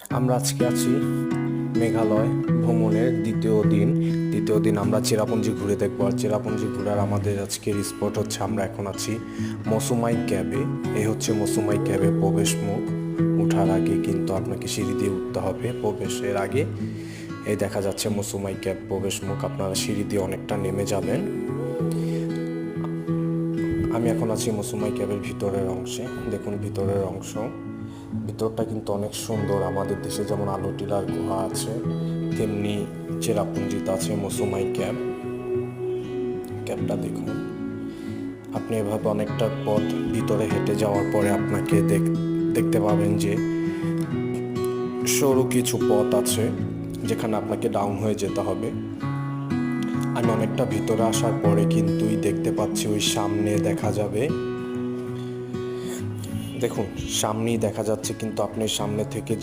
আমরা আজকে আছি মেঘালয় ভ্রমণের দ্বিতীয় দিন আমরা চেরাপুঞ্জি ঘুরে দেখবো। আর চেরাপুঞ্জি ঘুরার আমাদের আজকের স্পট হচ্ছে, আমরা এখন আছি মৌসুমাই ক্যাবে। এই হচ্ছে মৌসুমাই ক্যাবে প্রবেশ মুখ। ওঠার আগে কিন্তু আপনাকে সিঁড়ি দিয়ে উঠতে হবে। প্রবেশের আগে এই দেখা যাচ্ছে মৌসুমাই ক্যাব প্রবেশ মুখ, আপনারা সিঁড়ি দিয়ে অনেকটা নেমে যাবেন। আমি এখন আছি মৌসুমাই ক্যাবের ভিতরের অংশে। দেখুন ভিতরের অংশ, ভিতরটা কিন্তু অনেক সুন্দর। আমাদের দেশে যেমন আলোটিলার গুহা আছে, তেমনি চেরাপুঞ্জিতে আছে মৌসুমাই ক্যাবটা দেখুন। আপনি এভাবে অনেকটা পথ ভিতরে হেঁটে যাওয়ার পরে আপনাকে দেখতে পাবেন যে সরু কিছু পথ আছে যেখানে আপনাকে ডাউন হয়ে যেতে হবে। আমি অনেকটা ভিতরে আসার পরে কিন্তুই দেখতে পাচ্ছি ওই সামনে দেখা যাবে, দেখুন সামনেই দেখা যাচ্ছে, কিন্তু আপনি সামনে থেকে যে